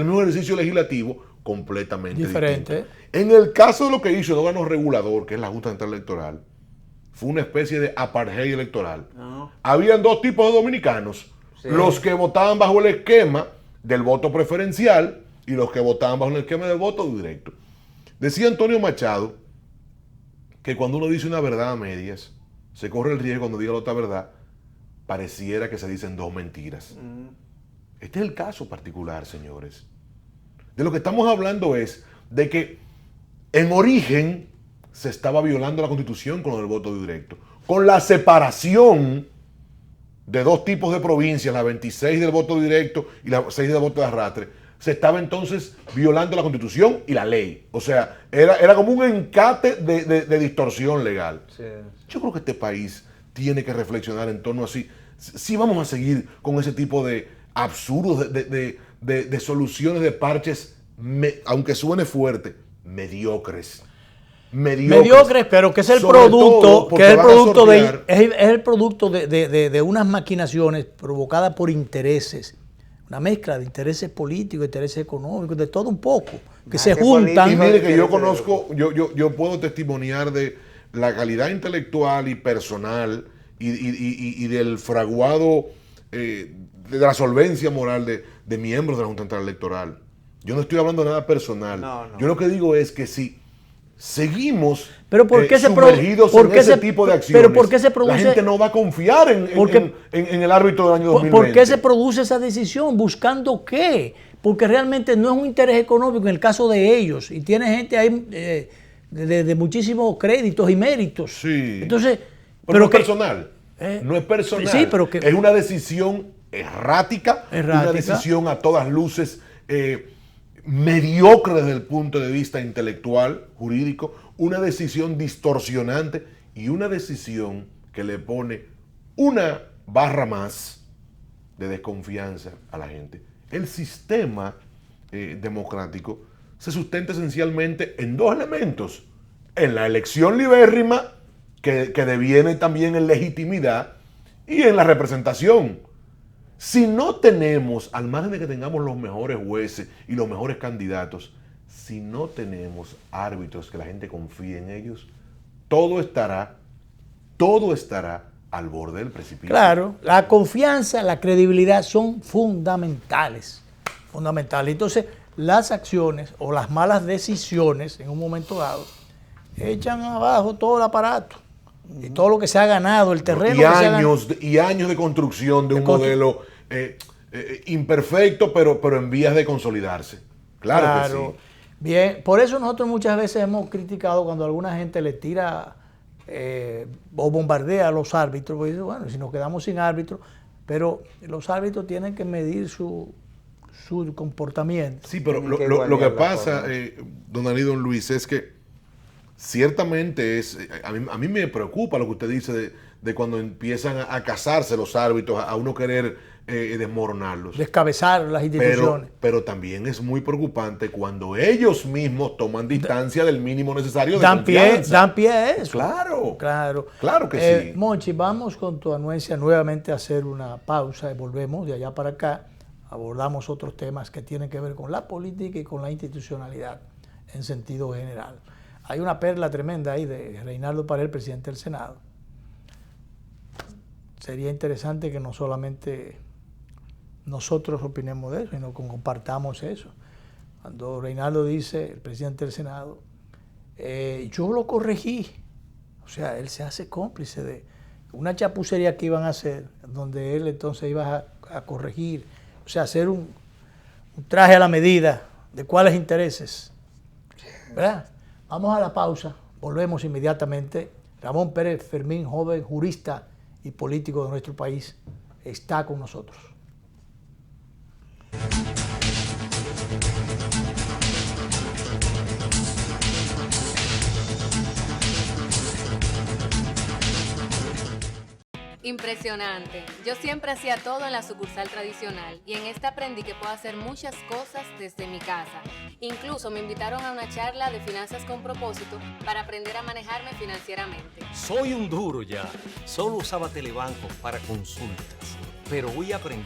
mismo ejercicio legislativo completamente diferente. distintas. En el caso de lo que hizo el órgano regulador, que es la Junta Central Electoral, fue una especie de apartheid electoral. Habían dos tipos de dominicanos, los que votaban bajo el esquema del voto preferencial y los que votaban bajo el esquema del voto directo. Decía Antonio Machado que cuando uno dice una verdad a medias, se corre el riesgo cuando diga la otra verdad, pareciera que se dicen dos mentiras. Este es el caso particular, señores. De lo que estamos hablando es de que en origen se estaba violando la Constitución con el voto directo, con la separación de dos tipos de provincias, la 26 del voto directo y la 6 del voto de arrastre. Se estaba entonces violando la Constitución y la ley. O sea, era como un encate de distorsión legal. Sí. Yo creo que este país tiene que reflexionar en torno a si vamos a seguir con ese tipo de absurdos, de soluciones, de parches, aunque suene fuerte, mediocres, pero que es el producto, es el producto de unas maquinaciones provocadas por intereses, una mezcla de intereses políticos, intereses económicos, de todo un poco, que se juntan. Y mire que yo conozco, yo puedo testimoniar de la calidad intelectual y personal y del fraguado, de la solvencia moral de miembros de la Junta Central Electoral. Yo no estoy hablando de nada personal. No. Yo lo que digo es que si seguimos sumergidos en ese tipo de acciones, pero ¿por qué se produce, la gente no va a confiar en el árbitro del año 2020. ¿Por qué se produce esa decisión? ¿Buscando qué? Porque realmente no es un interés económico en el caso de ellos. Y tiene gente ahí de muchísimos créditos y méritos. Sí. Entonces, pero no es personal. No es personal. Sí, pero es una decisión errática, una decisión a todas luces mediocre desde el punto de vista intelectual, jurídico, una decisión distorsionante y una decisión que le pone una barra más de desconfianza a la gente. El sistema democrático se sustenta esencialmente en dos elementos: en la elección libérrima, que deviene también en legitimidad, y en la representación. Si no tenemos, al margen de que tengamos los mejores jueces y los mejores candidatos, si no tenemos árbitros que la gente confíe en ellos, todo estará al borde del precipicio. Claro, la confianza, la credibilidad son fundamentales. Entonces, las acciones o las malas decisiones en un momento dado echan abajo todo el aparato y todo lo que se ha ganado, el terreno. Y años de construcción de un modelo imperfecto, pero en vías de consolidarse. Claro que sí. Bien, por eso nosotros muchas veces hemos criticado cuando alguna gente le tira o bombardea a los árbitros, porque dice, bueno, si nos quedamos sin árbitros, pero los árbitros tienen que medir su comportamiento. Sí, pero lo que pasa, don Dani, don Luis, es que ciertamente a mí me preocupa lo que usted dice de cuando empiezan a casarse los árbitros, a uno querer desmoronarlos. Descabezar las instituciones. Pero también es muy preocupante cuando ellos mismos toman distancia del mínimo necesario de confianza. Dan pie a eso. Claro que sí. Monchi, vamos con tu anuencia nuevamente a hacer una pausa y volvemos de allá para acá. Abordamos otros temas que tienen que ver con la política y con la institucionalidad en sentido general. Hay una perla tremenda ahí de Reinaldo Pared, presidente del Senado. Sería interesante que no solamente nosotros opinemos de eso, sino que compartamos eso. Cuando Reinaldo dice, el presidente del Senado, yo lo corregí, o sea, él se hace cómplice de una chapucería que iban a hacer, donde él entonces iba a corregir O sea, hacer un traje a la medida de cuáles intereses. ¿Verdad? Vamos a la pausa, volvemos inmediatamente. Ramón Pérez Fermín, joven jurista y político de nuestro país, está con nosotros. Impresionante. Yo siempre hacía todo en la sucursal tradicional y en esta aprendí que puedo hacer muchas cosas desde mi casa. Incluso me invitaron a una charla de finanzas con propósito para aprender a manejarme financieramente. Soy un duro ya. Solo usaba Telebanco para consultas, pero hoy aprendí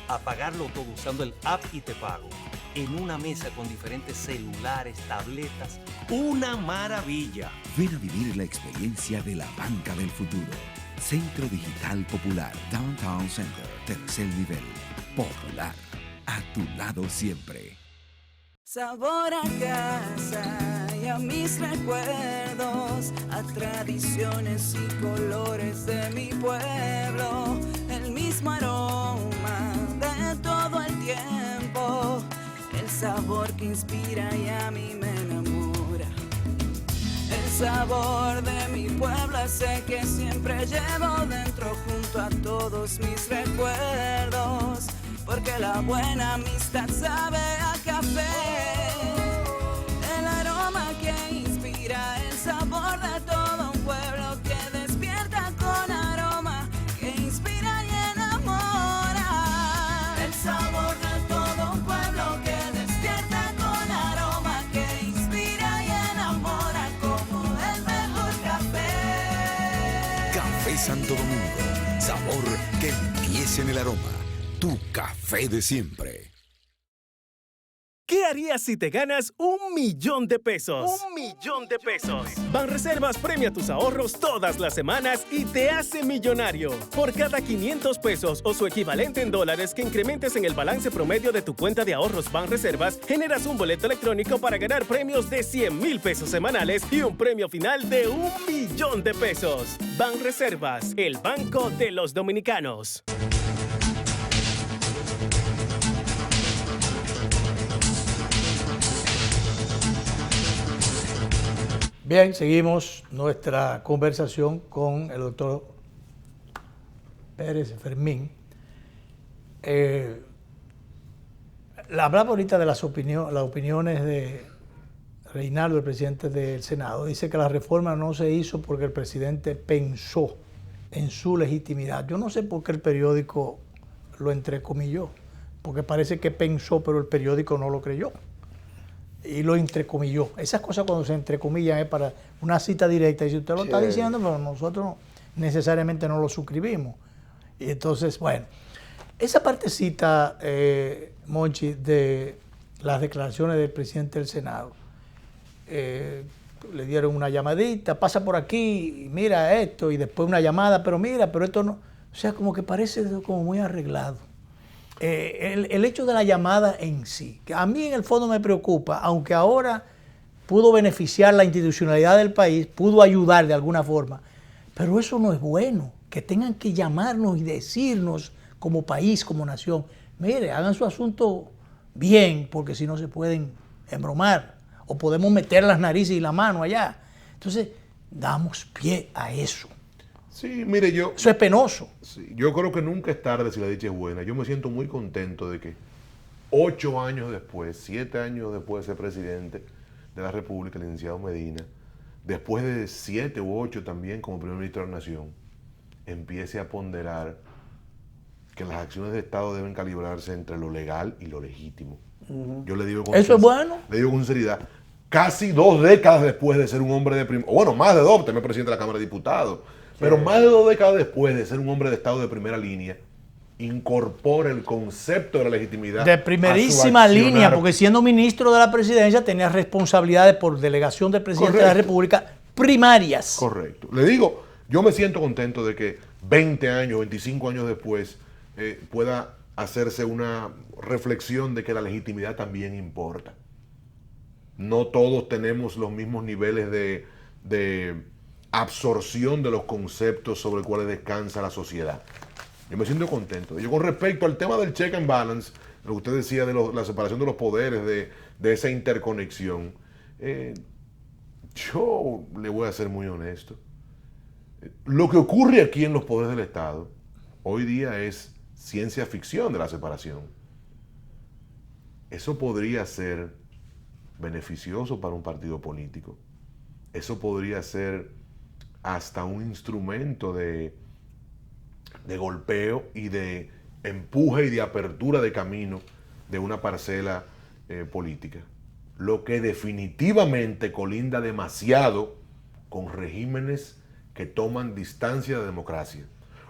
a pagarlo todo usando el app y te pago. En una mesa con diferentes celulares, tabletas. ¡Una maravilla! Ven a vivir la experiencia de la banca del futuro. Centro Digital Popular, Downtown Center, tercer nivel. Popular, a tu lado siempre. Sabor a casa y a mis recuerdos, a tradiciones y colores de mi pueblo. El mismo aroma de todo el tiempo, el sabor que inspira y a mí me enamora. El sabor de mi pueblo es el que siempre llevo dentro junto a todos mis recuerdos, porque la buena amistad sabe a café. El aroma que inspira, el sabor de todo un pueblo que despierta con aroma, que inspira y enamora. El sabor de todo un pueblo que despierta con aroma, que inspira y enamora como el mejor café. Café Santo Domingo, sabor que empieza en el aroma. Tu café de siempre. ¿Qué harías si te ganas $1.000.000? $1.000.000. Banreservas premia tus ahorros todas las semanas y te hace millonario. Por cada $500 o su equivalente en dólares que incrementes en el balance promedio de tu cuenta de ahorros Banreservas, generas un boleto electrónico para ganar premios de $100.000 semanales y un premio final de $1.000.000. Banreservas, el banco de los dominicanos. Bien, seguimos nuestra conversación con el doctor Pérez Fermín. Hablaba ahorita de las opiniones de Reinaldo, el presidente del Senado. Dice que la reforma no se hizo porque el presidente pensó en su legitimidad. Yo no sé por qué el periódico lo entrecomilló, porque parece que pensó, pero el periódico no lo creyó. Y lo entrecomilló. Esas cosas cuando se entrecomillan es para una cita directa. Y si usted lo está diciendo, pero nosotros necesariamente no lo suscribimos. Y entonces, bueno, esa partecita, Monchi, de las declaraciones del presidente del Senado, le dieron una llamadita, pasa por aquí, mira esto, y después una llamada, pero mira, pero esto no. O sea, como que parece como muy arreglado. El hecho de la llamada en sí, que a mí en el fondo me preocupa, aunque ahora pudo beneficiar la institucionalidad del país, pudo ayudar de alguna forma, pero eso no es bueno, que tengan que llamarnos y decirnos como país, como nación, mire, hagan su asunto bien, porque si no se pueden embromar, o podemos meter las narices y la mano allá. Entonces, damos pie a eso. Sí, mire, eso es penoso. Sí, yo creo que nunca es tarde si la dicha es buena. Yo me siento muy contento de que 8 años después, 7 años después de ser presidente de la República, el licenciado Medina, después de 7 u 8 también como primer ministro de la Nación, empiece a ponderar que las acciones de Estado deben calibrarse entre lo legal y lo legítimo. Yo le digo con ¿Eso es bueno? Le digo con sinceridad, casi 2 décadas después de ser un hombre de bueno, más de 2, también presidente de la Cámara de Diputados, pero más de 2 décadas después de ser un hombre de Estado de primera línea, incorpora el concepto de la legitimidad. De primerísima línea, porque siendo ministro de la presidencia tenía responsabilidades por delegación del presidente de la República primarias. Correcto. Le digo, yo me siento contento de que 20 años, 25 años después pueda hacerse una reflexión de que la legitimidad también importa. No todos tenemos los mismos niveles de absorción de los conceptos sobre los cuales descansa la sociedad. Yo me siento contento. Yo con respecto al tema del check and balance, lo que usted decía de la separación de los poderes, de esa interconexión, yo le voy a ser muy honesto. Lo que ocurre aquí en los poderes del Estado hoy día es ciencia ficción de la separación. Eso podría ser beneficioso para un partido político. Eso podría ser hasta un instrumento de golpeo y de empuje y de apertura de camino de una parcela política. Lo que definitivamente colinda demasiado con regímenes que toman distancia de democracia.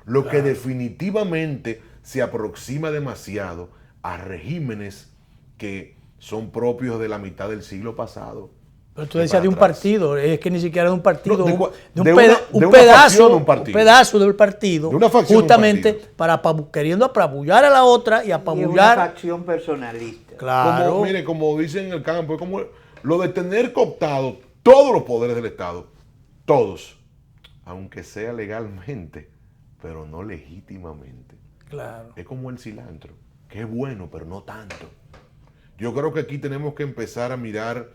Lo que definitivamente se aproxima demasiado a regímenes que son propios de la mitad del siglo pasado. Pero tú decías de un partido, es que ni siquiera de un partido, No, un pedazo del partido, de una facción justamente de un partido. Queriendo apabullar a la otra y Y apabullar. una facción personalista. Claro. Mire, como dicen en el campo, es como lo de tener cooptado todos los poderes del Estado, todos, aunque sea legalmente, pero no legítimamente. Claro. Es como el cilantro, que es bueno, pero no tanto. Yo creo que aquí tenemos que empezar a mirar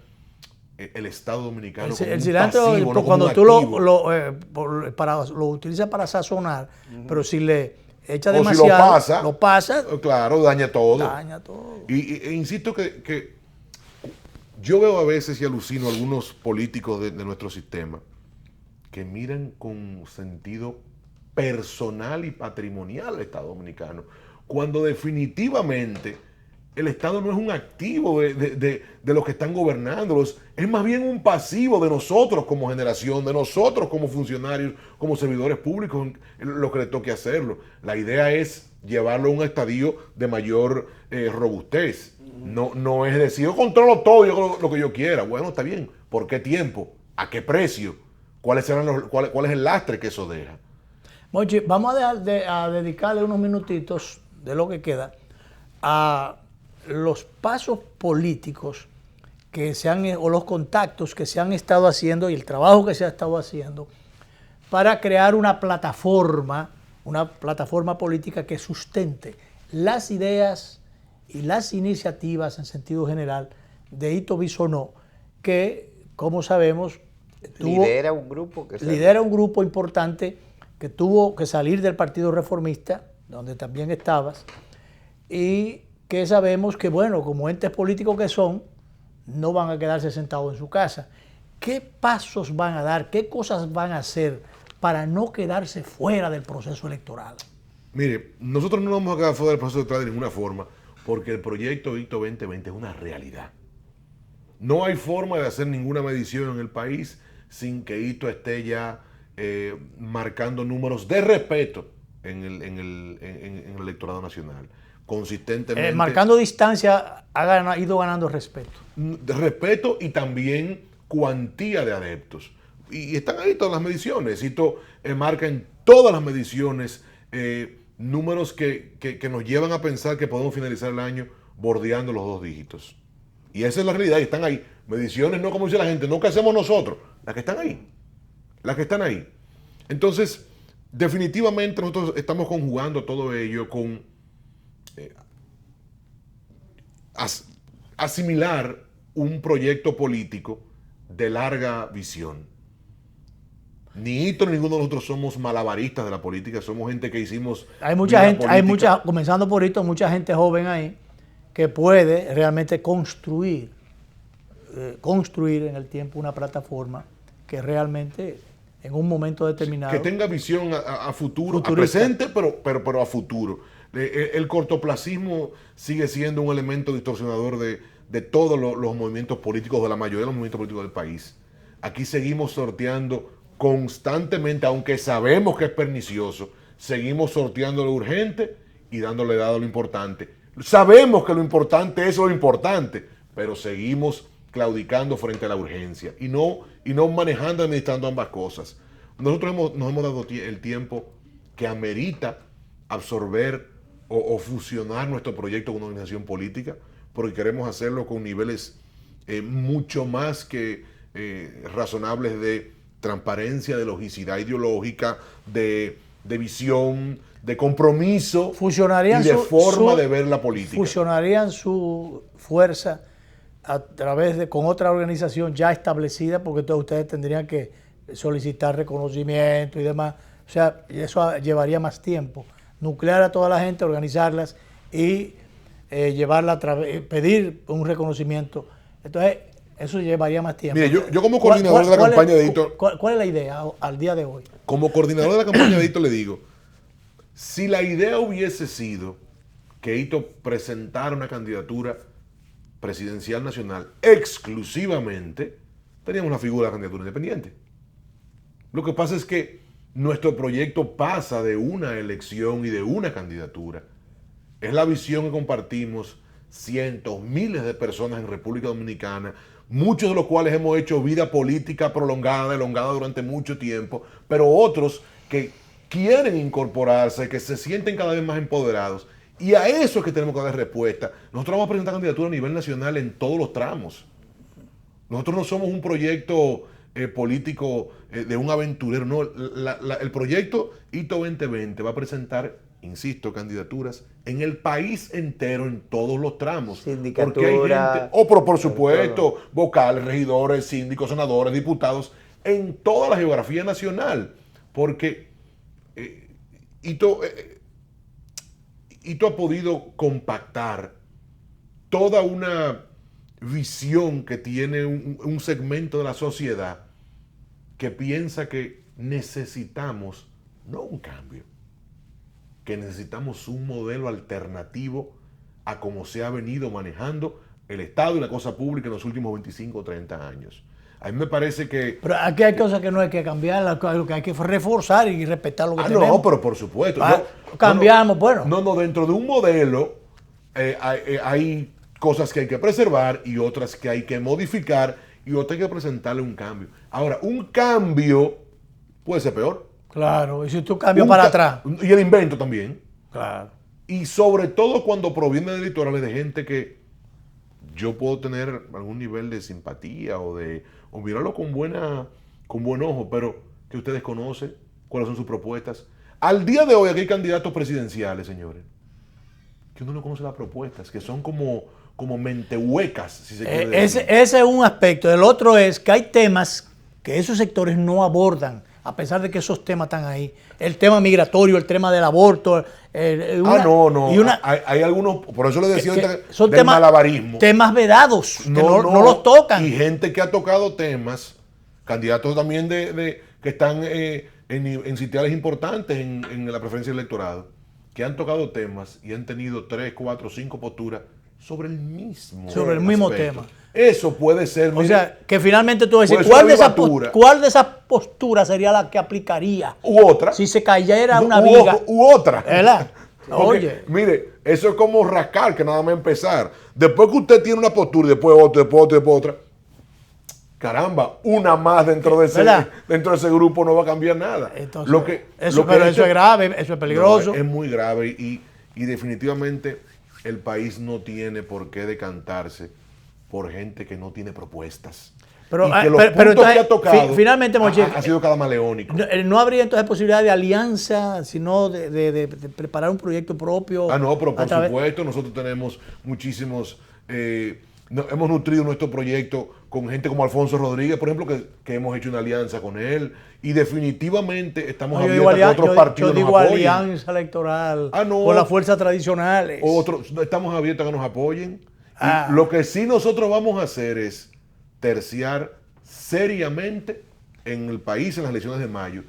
el Estado dominicano como El un cilantro, pasivo, no como cuando un tú activo. lo utilizas para sazonar, pero si le echas O si demasiado, lo pasa, claro, daña todo. daña todo. E insisto que yo veo a veces y alucino a algunos políticos de nuestro sistema que miran con sentido personal y patrimonial al Estado dominicano, cuando definitivamente el Estado no es un activo de los que están gobernándolos, es más bien un pasivo de nosotros como generación, de nosotros como funcionarios, como servidores públicos, lo que le toque hacerlo. La idea es llevarlo a un estadio de mayor robustez. No es decir, yo controlo todo, yo hago lo que yo quiera. Bueno, está bien. ¿Por qué tiempo? ¿A qué precio? ¿Cuál es el lastre que eso deja? Mochi, vamos a dedicarle unos minutitos de lo que queda a los pasos políticos que o los contactos que se han estado haciendo y el trabajo que se ha estado haciendo para crear una plataforma política que sustente las ideas y las iniciativas en sentido general de Ito Bisonó, que, como sabemos, lidera un grupo importante que tuvo que salir del Partido Reformista, donde también estabas, y que sabemos que, bueno, como entes políticos que son, no van a quedarse sentados en su casa. ¿Qué pasos van a dar? ¿Qué cosas van a hacer para no quedarse fuera del proceso electoral? Mire, nosotros no nos vamos a quedar fuera del proceso electoral de ninguna forma, porque el proyecto Ito 2020 es una realidad. No hay forma de hacer ninguna medición en el país sin que Ito esté ya marcando números de respeto en el electorado nacional. Consistentemente. Marcando distancia, ha ido ganando respeto. Respeto y también cuantía de adeptos. Y están ahí todas las mediciones. Ito marca en todas las mediciones números que nos llevan a pensar que podemos finalizar el año bordeando los 2 dígitos. Y esa es la realidad, y están ahí. Mediciones no como dice la gente, no que hacemos nosotros, las que están ahí. Las que están ahí. Entonces, definitivamente nosotros estamos conjugando todo ello con asimilar un proyecto político de larga visión. Ni Ito ni ninguno de nosotros somos malabaristas de la política, somos gente que hicimos. Hay mucha gente, comenzando por Ito, mucha gente joven ahí que puede realmente construir en el tiempo una plataforma que realmente en un momento determinado. Que tenga visión a futuro, a presente, pero a futuro. El cortoplacismo sigue siendo un elemento distorsionador de todos los movimientos políticos, de la mayoría de los movimientos políticos del país. Aquí seguimos sorteando constantemente, aunque sabemos que es pernicioso, seguimos sorteando lo urgente y dándole dado a lo importante. Sabemos que lo importante es lo importante, pero seguimos claudicando frente a la urgencia y no manejando, administrando ambas cosas. Nosotros nos hemos dado el tiempo que amerita absorber o fusionar nuestro proyecto con una organización política, porque queremos hacerlo con niveles mucho más que razonables de transparencia, de logicidad ideológica, de visión, de compromiso fusionarían y de forma de ver la política. Fusionarían su fuerza a través de con otra organización ya establecida, porque todos ustedes tendrían que solicitar reconocimiento y demás. O sea, eso llevaría más tiempo. Nuclear a toda la gente, organizarlas y llevarla a través, pedir un reconocimiento. Entonces, eso llevaría más tiempo. Mire, yo como coordinador de la campaña de Hito... ¿Cuál es la idea al día de hoy? Como coordinador de la campaña de Hito le digo, si la idea hubiese sido que Hito presentara una candidatura presidencial nacional exclusivamente, teníamos la figura de la candidatura independiente. Lo que pasa es que nuestro proyecto pasa de una elección y de una candidatura. Es la visión que compartimos cientos, miles de personas en República Dominicana, muchos de los cuales hemos hecho vida política prolongada, elongada durante mucho tiempo, pero otros que quieren incorporarse, que se sienten cada vez más empoderados. Y a eso es que tenemos que dar respuesta. Nosotros vamos a presentar candidatura a nivel nacional en todos los tramos. Nosotros no somos un proyecto político de un aventurero, no. El proyecto Hito 2020 va a presentar, insisto, candidaturas en el país entero, en todos los tramos. Sindicatura. Porque hay gente, por supuesto, vocales, regidores, síndicos, senadores, diputados, en toda la geografía nacional. Porque Hito ha podido compactar toda una visión que tiene un segmento de la sociedad que piensa que necesitamos, no un cambio, que necesitamos un modelo alternativo a cómo se ha venido manejando el Estado y la cosa pública en los últimos 25 o 30 años. A mí me parece que... Pero aquí hay cosas que no hay que cambiar, lo que hay que reforzar y respetar lo que tenemos. No, pero por supuesto. Cambiamos, bueno. No, dentro de un modelo hay cosas que hay que preservar y otras que hay que modificar y otras hay que presentarle un cambio. Ahora, un cambio puede ser peor. Claro, y si tú cambias para atrás. Y el invento también. Claro. Y sobre todo cuando proviene de editoriales de gente que yo puedo tener algún nivel de simpatía o mirarlo con buen ojo, pero que ustedes conocen cuáles son sus propuestas. Al día de hoy aquí hay candidatos presidenciales, señores, que uno no conoce las propuestas, que son como mentehuecas, si se quiere decir. Ese es un aspecto. El otro es que hay temas que esos sectores no abordan, a pesar de que esos temas están ahí. El tema migratorio, el tema del aborto. Hay algunos, por eso le decía son del malabarismo. Temas vedados, que no los tocan. Y gente que ha tocado temas, candidatos también que están en sitiales importantes en la preferencia del electorado, que han tocado temas y han tenido 3, 4, 5 posturas sobre el mismo tema. Eso puede ser... O sea, que finalmente tú vas a decir, ¿cuál de esas posturas sería la que aplicaría? U otra. Si se cayera una viga. U otra. ¿Verdad? Oye. Mire, eso es como rascar, que nada más empezar. Después que usted tiene una postura y después otra, después otra, caramba, una más dentro de ese grupo no va a cambiar nada. Entonces, eso es grave, eso es peligroso. Es muy grave y definitivamente el país no tiene por qué decantarse por gente que no tiene propuestas. Pero entonces, que ha tocado finalmente, ha sido cadamaleónico. ¿No habría entonces posibilidad de alianza, sino de preparar un proyecto propio? Pero por supuesto, nosotros tenemos muchísimos... hemos nutrido nuestro proyecto con gente como Alfonso Rodríguez, por ejemplo, que hemos hecho una alianza con él, y definitivamente estamos abiertos a que otros partidos nos apoyen. Yo digo alianza electoral con las fuerzas tradicionales. Estamos abiertos a que nos apoyen. Y lo que sí nosotros vamos a hacer es terciar seriamente en el país en las elecciones de mayo,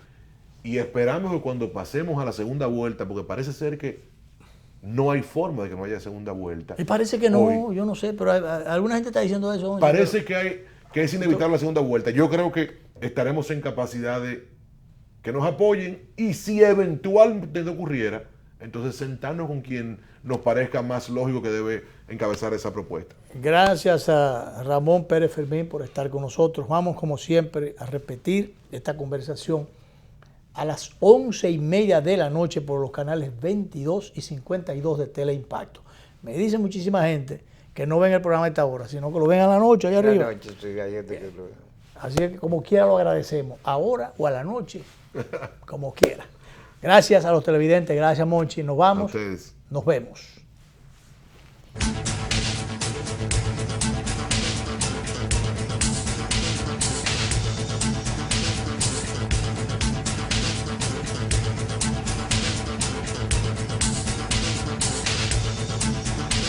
y esperamos que cuando pasemos a la segunda vuelta, porque parece ser que no hay forma de que no haya segunda vuelta. Y parece que no, hoy, yo no sé, pero alguna gente está diciendo eso. Parece que es inevitable la segunda vuelta. Yo creo que estaremos en capacidad de que nos apoyen, y si eventualmente ocurriera, entonces sentarnos con quien nos parezca más lógico que debe encabezar esa propuesta. Gracias a Ramón Pérez Fermín por estar con nosotros. Vamos, como siempre, a repetir esta conversación a las 11:30 de la noche por los canales 22 y 52 de Teleimpacto. Me dice muchísima gente que no ven el programa a esta hora, sino que lo ven a la noche allá arriba. Así que como quiera lo agradecemos, ahora o a la noche, como quiera. Gracias a los televidentes, gracias Monchi. Nos vamos. A ustedes. Nos vemos.